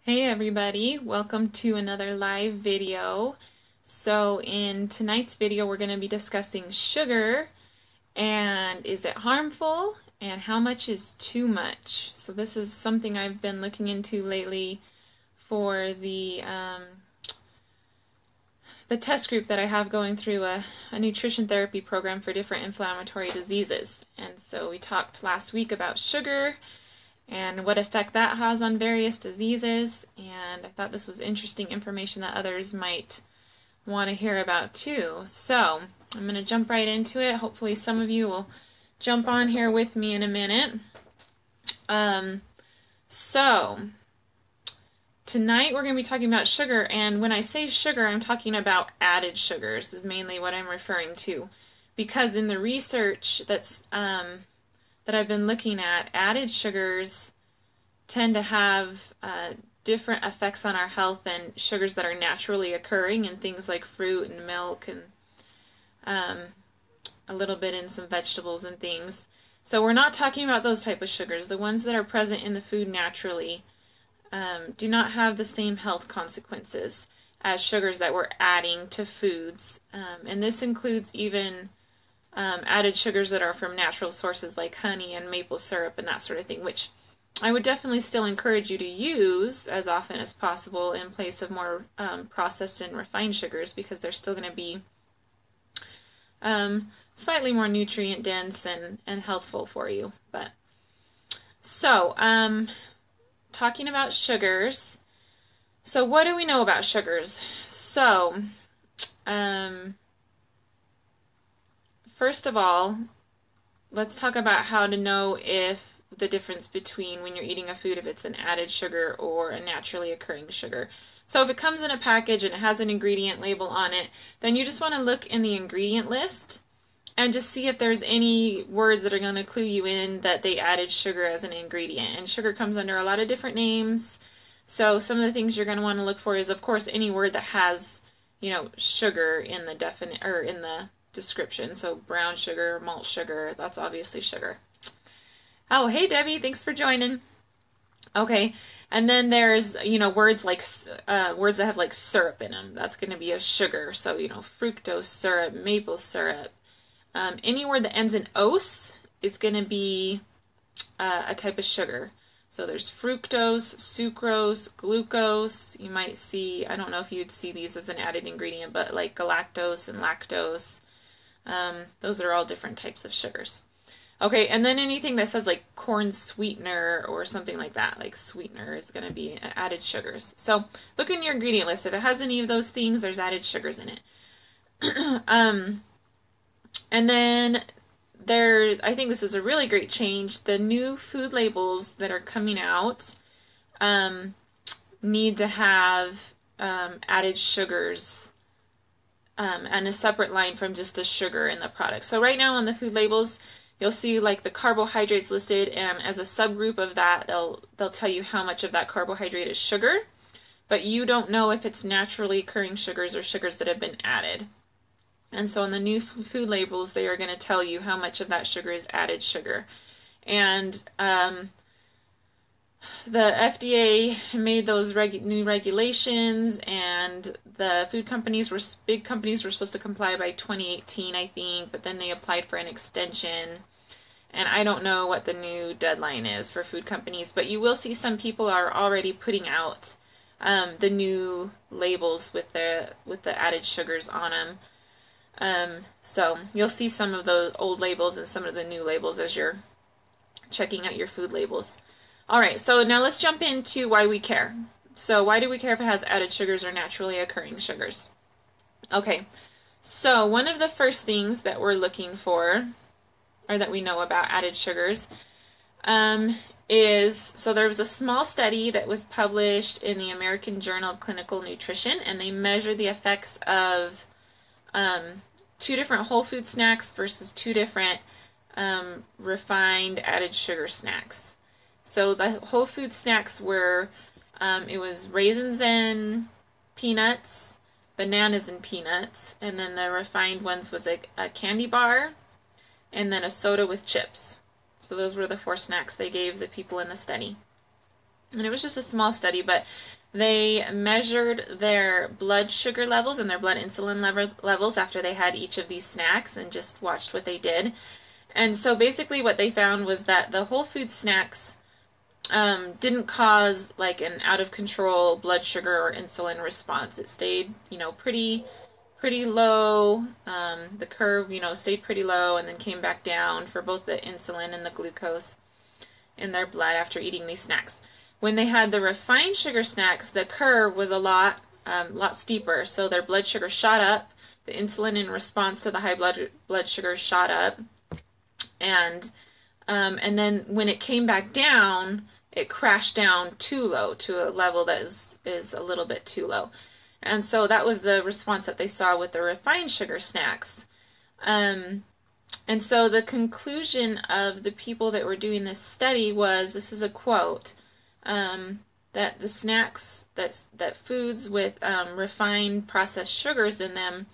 Hey everybody, welcome to another live video. So in tonight's video we're going to be discussing sugar and is it harmful and how much is too much. So this is something I've been looking into lately for the test group that I have going through a nutrition therapy program for different inflammatory diseases. And so we talked last week about sugar and what effect that has on various diseases, and I thought this was interesting information that others might want to hear about too. So I'm going to jump right into it. Hopefully some of you will jump on here with me in a minute. So tonight we're going to be talking about sugar, and when I say sugar I'm talking about added sugars is mainly what I'm referring to, because in the research that I've been looking at, added sugars tend to have different effects on our health than sugars that are naturally occurring in things like fruit and milk and a little bit in some vegetables and things. So we're not talking about those type of sugars. The ones that are present in the food naturally do not have the same health consequences as sugars that we're adding to foods. And this includes even added sugars that are from natural sources like honey and maple syrup and that sort of thing, which I would definitely still encourage you to use as often as possible in place of more processed and refined sugars, because they're still going to be slightly more nutrient dense and healthful for you. But so talking about sugars, so what do we know about sugars? So first of all, let's talk about how to know if the difference between when you're eating a food, if it's an added sugar or a naturally occurring sugar. So if it comes in a package and it has an ingredient label on it, then you just want to look in the ingredient list and just see if there's any words that are going to clue you in that they added sugar as an ingredient. And sugar comes under a lot of different names. So some of the things you're going to want to look for is, of course, any word that has, sugar in the description. So brown sugar, malt sugar, that's obviously sugar. Oh, hey Debbie, thanks for joining. Okay, and then there's, words like words that have like syrup in them. That's going to be a sugar. So, fructose syrup, maple syrup. Any word that ends in ose is going to be a type of sugar. So there's fructose, sucrose, glucose. You might see, I don't know if you'd see these as an added ingredient, but like galactose and lactose. Those are all different types of sugars. Okay, and then anything that says like corn sweetener or something like that, like sweetener, is going to be added sugars. So look in your ingredient list. If it has any of those things, there's added sugars in it. And then I think this is a really great change. The new food labels that are coming out need to have added sugars and a separate line from just the sugar in the product. So right now on the food labels, you'll see like the carbohydrates listed, and as a subgroup of that, they'll tell you how much of that carbohydrate is sugar, but you don't know if it's naturally occurring sugars or sugars that have been added. And so on the new food labels, they are going to tell you how much of that sugar is added sugar. And the FDA made those new regulations, and the big companies were supposed to comply by 2018, I think, but then they applied for an extension. And I don't know what the new deadline is for food companies, but you will see some people are already putting out the new labels with the added sugars on them. So you'll see some of the old labels and some of the new labels as you're checking out your food labels. All right, so now let's jump into why we care. So why do we care if it has added sugars or naturally occurring sugars? Okay, so one of the first things that we're looking for, or that we know about added sugars, so there was a small study that was published in the American Journal of Clinical Nutrition, and they measured the effects of 2 different whole food snacks versus 2 different refined added sugar snacks. So the whole food snacks were, it was raisins and peanuts, bananas and peanuts, and then the refined ones was a candy bar, and then a soda with chips. So those were the 4 snacks they gave the people in the study. And it was just a small study, but they measured their blood sugar levels and their blood insulin levels after they had each of these snacks and just watched what they did. And so basically what they found was that the whole food snacks didn't cause like an out of control blood sugar or insulin response. It stayed, pretty low. The curve, stayed pretty low and then came back down for both the insulin and the glucose in their blood after eating these snacks. When they had the refined sugar snacks, the curve was a lot steeper. So their blood sugar shot up. The insulin in response to the high blood sugar shot up. And then when it came back down, it crashed down too low to a level that is a little bit too low. And so that was the response that they saw with the refined sugar snacks. And so the conclusion of the people that were doing this study was, this is a quote, that the snacks, that foods with refined processed sugars in them,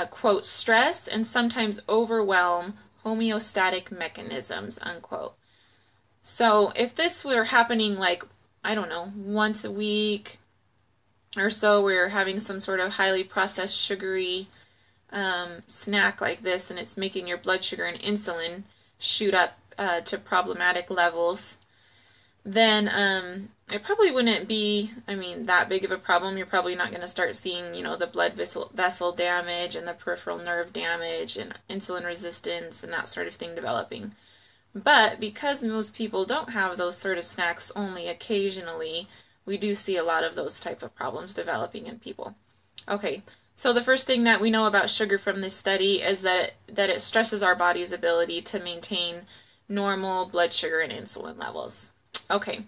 quote, stress and sometimes overwhelm homeostatic mechanisms, unquote. So if this were happening like, I don't know, once a week or so, we're having some sort of highly processed sugary snack like this, and it's making your blood sugar and insulin shoot up to problematic levels, then it probably wouldn't be, that big of a problem. You're probably not going to start seeing, the blood vessel damage and the peripheral nerve damage and insulin resistance and that sort of thing developing. But because most people don't have those sort of snacks only occasionally, we do see a lot of those type of problems developing in people. Okay, so the first thing that we know about sugar from this study is that it stresses our body's ability to maintain normal blood sugar and insulin levels. Okay,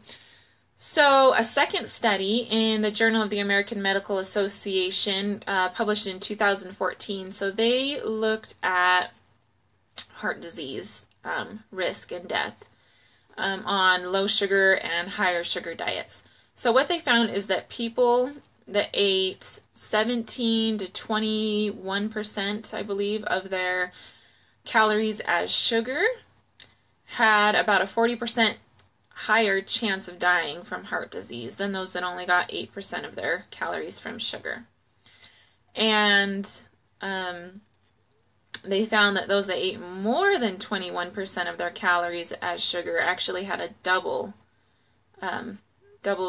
so a second study in the Journal of the American Medical Association, published in 2014, so they looked at heart disease risk and death on low sugar and higher sugar diets. So what they found is that people that ate 17 to 21%, I believe, of their calories as sugar had about a 40% higher chance of dying from heart disease than those that only got 8% of their calories from sugar. And they found that those that ate more than 21% of their calories as sugar actually had a double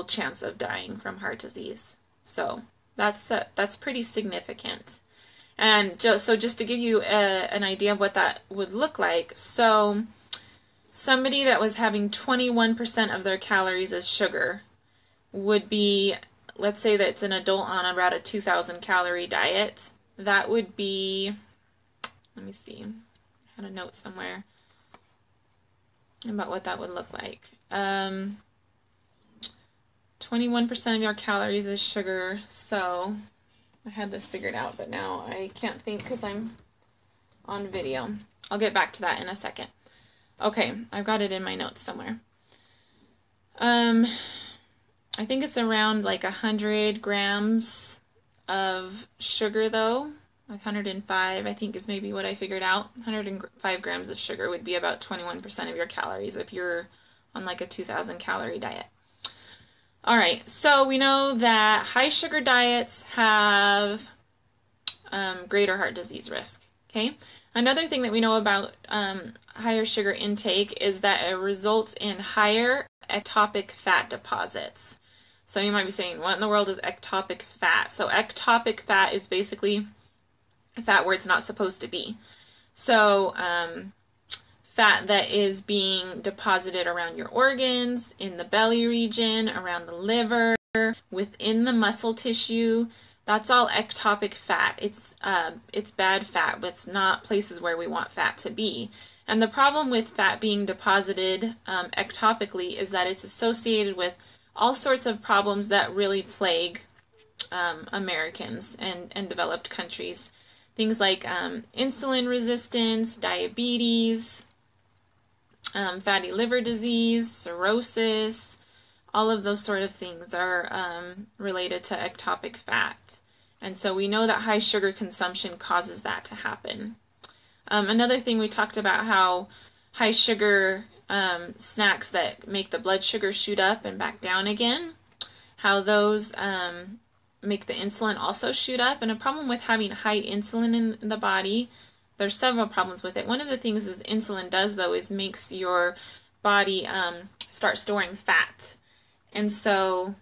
chance of dying from heart disease. So that's pretty significant. And just to give you an idea of what that would look like, so somebody that was having 21% of their calories as sugar would be, let's say that it's an adult on about a 2,000 calorie diet. That would be, let me see, I had a note somewhere about what that would look like. 21% of your calories is sugar, so I had this figured out, but now I can't think because I'm on video. I'll get back to that in a second. Okay, I've got it in my notes somewhere. I think it's around like 100 grams of sugar though. 105, I think, is maybe what I figured out. 105 grams of sugar would be about 21% of your calories if you're on like a 2,000 calorie diet. All right, so we know that high sugar diets have greater heart disease risk, okay? Another thing that we know about higher sugar intake is that it results in higher ectopic fat deposits. So you might be saying, what in the world is ectopic fat? So ectopic fat is basically fat where it's not supposed to be. So fat that is being deposited around your organs, in the belly region, around the liver, within the muscle tissue, that's all ectopic fat. It's bad fat, but it's not places where we want fat to be. And the problem with fat being deposited ectopically is that it's associated with all sorts of problems that really plague Americans and developed countries. Things like insulin resistance, diabetes, fatty liver disease, cirrhosis, all of those sort of things are related to ectopic fat. And so we know that high sugar consumption causes that to happen. Another thing, we talked about how high sugar snacks that make the blood sugar shoot up and back down again, how those make the insulin also shoot up. And a problem with having high insulin in the body, there's several problems with it. One of the things is insulin does, though, is makes your body start storing fat. And so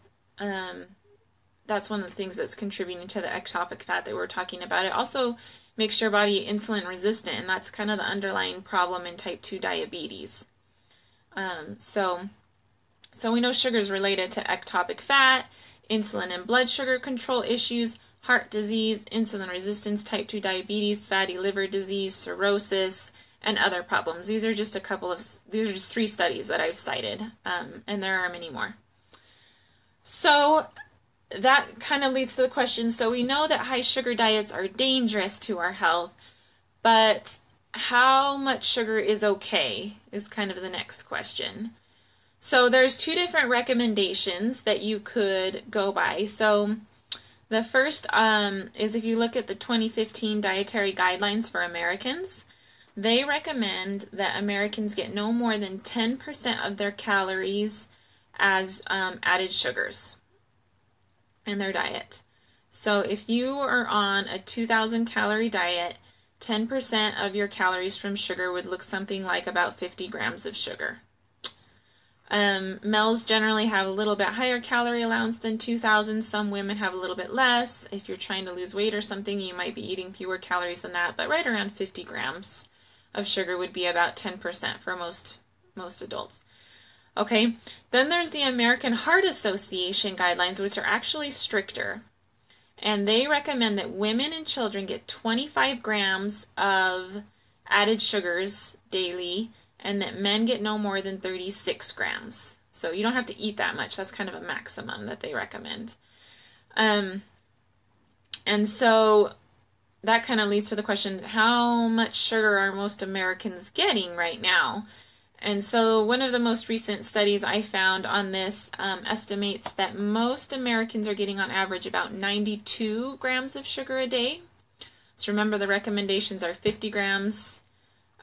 that's one of the things that's contributing to the ectopic fat that we're talking about. It also makes your body insulin resistant, and that's kind of the underlying problem in type 2 diabetes. So we know sugar is related to ectopic fat, insulin and blood sugar control issues, heart disease, insulin resistance, type 2 diabetes, fatty liver disease, cirrhosis, and other problems. These are just these are just 3 studies that I've cited, and there are many more. So that kind of leads to the question, so we know that high sugar diets are dangerous to our health, but how much sugar is okay is kind of the next question. So there's 2 different recommendations that you could go by. So the first is if you look at the 2015 Dietary Guidelines for Americans, they recommend that Americans get no more than 10% of their calories as added sugars in their diet. So if you are on a 2,000 calorie diet, 10% of your calories from sugar would look something like about 50 grams of sugar. Males generally have a little bit higher calorie allowance than 2,000. Some women have a little bit less. If you're trying to lose weight or something, you might be eating fewer calories than that, but right around 50 grams of sugar would be about 10% for most adults. Okay, then there's the American Heart Association guidelines, which are actually stricter. And they recommend that women and children get 25 grams of added sugars daily, and that men get no more than 36 grams. So you don't have to eat that much. That's kind of a maximum that they recommend. And so that kind of leads to the question, how much sugar are most Americans getting right now? And so one of the most recent studies I found on this estimates that most Americans are getting on average about 92 grams of sugar a day. So remember, the recommendations are 50 grams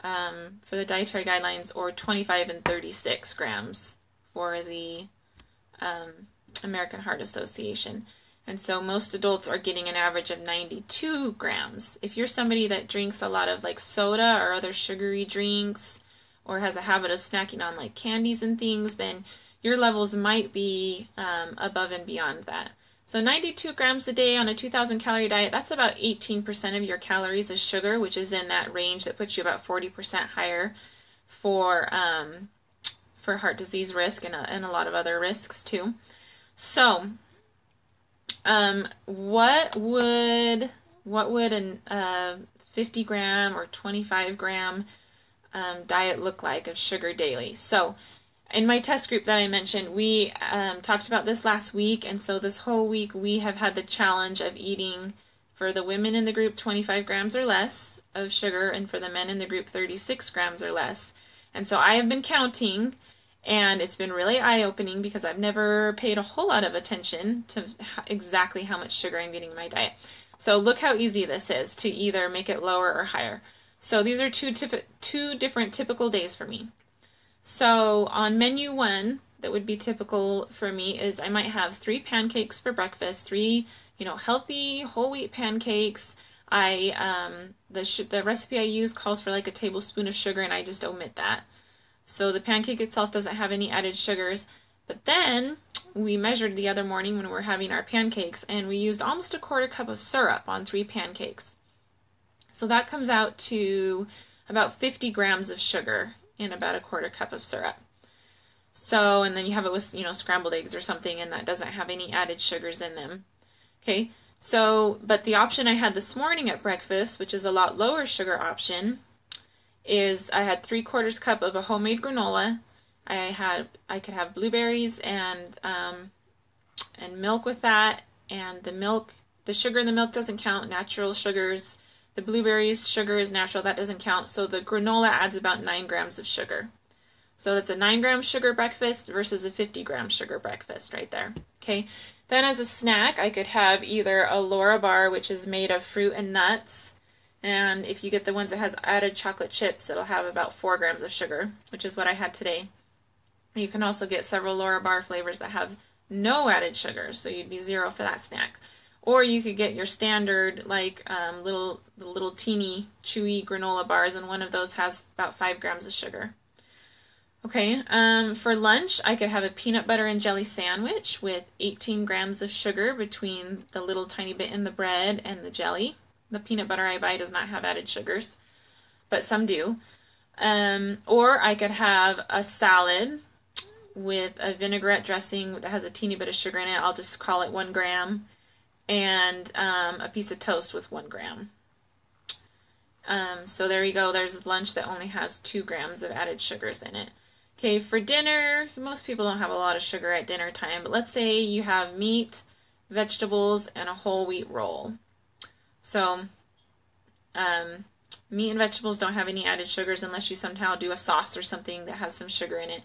for the dietary guidelines, or 25 and 36 grams for the American Heart Association. And so most adults are getting an average of 92 grams. If you're somebody that drinks a lot of like soda or other sugary drinks, or has a habit of snacking on like candies and things, then your levels might be above and beyond that. So 92 grams a day on a 2,000 calorie diet, that's about 18% of your calories is sugar, which is in that range that puts you about 40% higher for heart disease risk and a lot of other risks too. So what would a 50 gram or 25 gram diet look like of sugar daily? So in my test group that I mentioned, we talked about this last week, and so this whole week we have had the challenge of eating, for the women in the group, 25 grams or less of sugar, and for the men in the group, 36 grams or less. And so I have been counting, and it's been really eye-opening because I've never paid a whole lot of attention to exactly how much sugar I'm getting in my diet. So look how easy this is to either make it lower or higher. So these are two different typical days for me. So on menu 1, that would be typical for me, is I might have 3 pancakes for breakfast, 3, healthy whole wheat pancakes. The recipe I use calls for like a tablespoon of sugar, and I just omit that. So the pancake itself doesn't have any added sugars. But then we measured the other morning when we were having our pancakes, and we used almost a 1/4 cup of syrup on 3 pancakes. So that comes out to about 50 grams of sugar in about a 1/4 cup of syrup. So, and then you have it with, scrambled eggs or something, and that doesn't have any added sugars in them. Okay, so, but the option I had this morning at breakfast, which is a lot lower sugar option, is I had 3/4 cup of a homemade granola. I could have blueberries and milk with that, and the sugar in the milk doesn't count, natural sugars. The blueberries sugar is natural, that doesn't count. So the granola adds about 9 grams of sugar. So that's a 9-gram sugar breakfast versus a 50-gram sugar breakfast right there. Okay. Then as a snack, I could have either a Laura bar, which is made of fruit and nuts, And if you get the ones that has added chocolate chips, it'll have about 4 grams of sugar, which is what I had today. You can also get several Larabar flavors that have no added sugar, so you'd be 0 for that snack. Or you could get your standard, like little teeny chewy granola bars, and one of those has about 5 grams of sugar. Okay, for lunch, I could have a peanut butter and jelly sandwich with 18 grams of sugar between the little tiny bit in the bread and the jelly. The peanut butter I buy does not have added sugars, but some do. Or I could have a salad with a vinaigrette dressing that has a teeny bit of sugar in it. I'll just call it 1 gram. And a piece of toast with 1 gram. So there you go. There's lunch that only has 2 grams of added sugars in it. Okay, for dinner, most people don't have a lot of sugar at dinner time, but let's say you have meat, vegetables, and a whole wheat roll. So meat and vegetables don't have any added sugars unless you somehow do a sauce or something that has some sugar in it.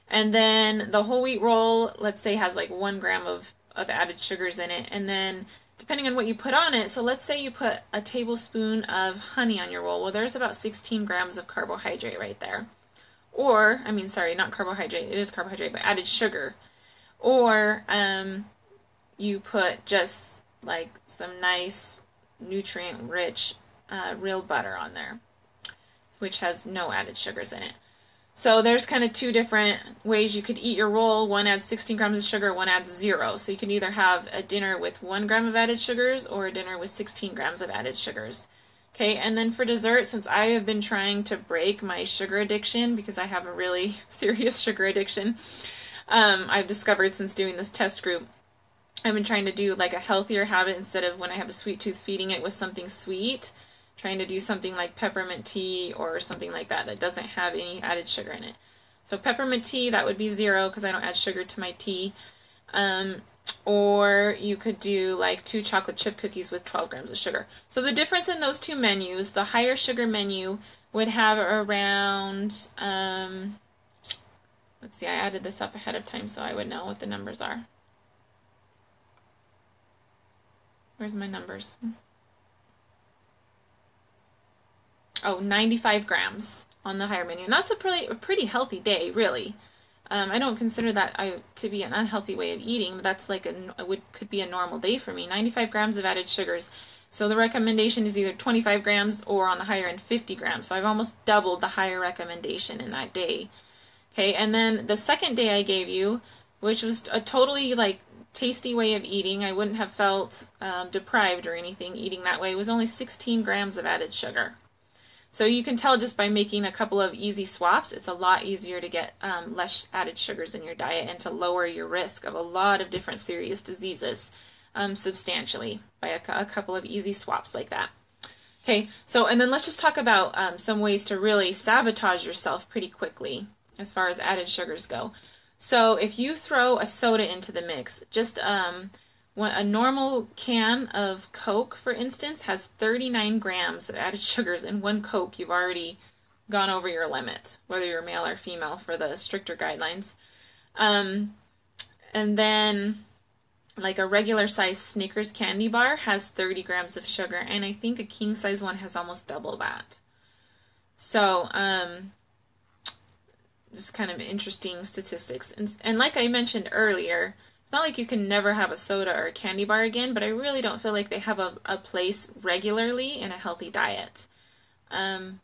And then the whole wheat roll, let's say, has like 1 gram of added sugars in it. And then depending on what you put on it, so let's say you put a tablespoon of honey on your roll. Well, there's about 16 grams of carbohydrate right there. Or, I mean, sorry, not carbohydrate. It is carbohydrate, but added sugar. Or you put just like some nice nutrient-rich real butter on there, which has no added sugars in it. So there's kind of 2 different ways you could eat your roll. One adds 16 grams of sugar, one adds 0. So you can either have a dinner with 1 gram of added sugars or a dinner with 16 grams of added sugars. Okay, and then for dessert, since I have been trying to break my sugar addiction because I have a really serious sugar addiction, I've discovered since doing this test group, I've been trying to do like a healthier habit instead of when I have a sweet tooth feeding it with something sweet. Trying to do something like peppermint tea or something like that that doesn't have any added sugar in it. So peppermint tea, that would be 0 because I don't add sugar to my tea. Or you could do like 2 chocolate chip cookies with 12 grams of sugar. So the difference in those 2 menus, the higher sugar menu would have around, let's see, I added this up ahead of time so I would know what the numbers are. Where's my numbers? Oh, 95 grams on the higher menu. And that's a pretty healthy day, really. I don't consider that to be an unhealthy way of eating, but that's like could be a normal day for me. 95 grams of added sugars. So the recommendation is either 25 grams or on the higher end 50 grams. So I've almost doubled the higher recommendation in that day. Okay, and then the second day I gave you, which was a totally like tasty way of eating, I wouldn't have felt deprived or anything eating that way, was only 16 grams of added sugar. So you can tell just by making a couple of easy swaps, it's a lot easier to get less added sugars in your diet and to lower your risk of a lot of different serious diseases substantially by a couple of easy swaps like that. Okay, so and then let's just talk about some ways to really sabotage yourself pretty quickly as far as added sugars go. So if you throw a soda into the mix, just a normal can of Coke, for instance, has 39 grams of added sugars. In 1 Coke, you've already gone over your limit, whether you're male or female for the stricter guidelines. And then, like a regular size Snickers candy bar has 30 grams of sugar, and I think a king size one has almost double that. So, just kind of interesting statistics. And like I mentioned earlier, it's not like you can never have a soda or a candy bar again, but I really don't feel like they have a place regularly in a healthy diet. And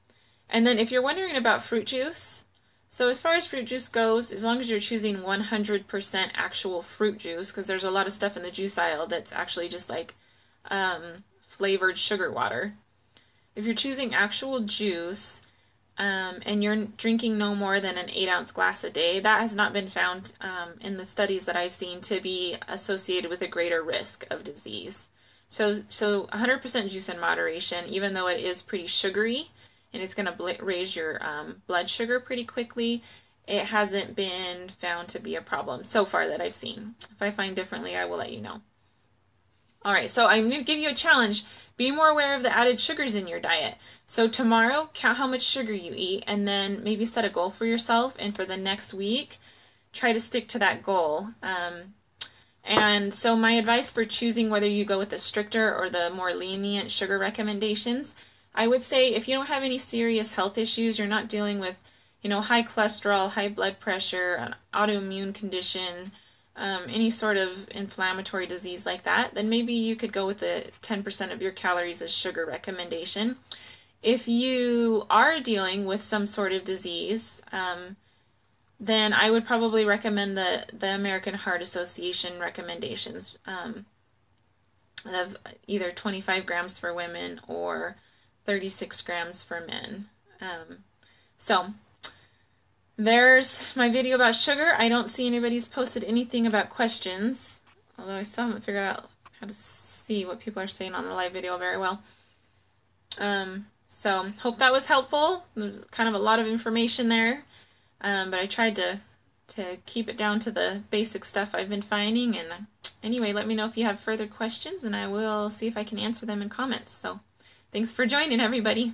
then if you're wondering about fruit juice, so as far as fruit juice goes, as long as you're choosing 100% actual fruit juice, because there's a lot of stuff in the juice aisle that's actually just like flavored sugar water. If you're choosing actual juice, and you're drinking no more than an 8-ounce glass a day, that has not been found in the studies that I've seen to be associated with a greater risk of disease. So 100% juice in moderation, even though it is pretty sugary and it's going to raise your blood sugar pretty quickly, it hasn't been found to be a problem so far that I've seen. If I find differently, I will let you know. All right, so I'm going to give you a challenge. Be more aware of the added sugars in your diet. So tomorrow, count how much sugar you eat, and then maybe set a goal for yourself, and for the next week, try to stick to that goal. And so my advice for choosing whether you go with the stricter or the more lenient sugar recommendations I would say if you don't have any serious health issues, you're not dealing with, high cholesterol, high blood pressure, an autoimmune condition, any sort of inflammatory disease like that, then maybe you could go with the 10% of your calories as sugar recommendation. If you are dealing with some sort of disease, then I would probably recommend the American Heart Association recommendations of either 25 grams for women or 36 grams for men. So there's my video about sugar. I don't see anybody's posted anything about questions, although I still haven't figured out how to see what people are saying on the live video very well. So hope that was helpful. There's kind of a lot of information there, but I tried to keep it down to the basic stuff I've been finding. And anyway, let me know if you have further questions, and I will see if I can answer them in comments. So thanks for joining, everybody.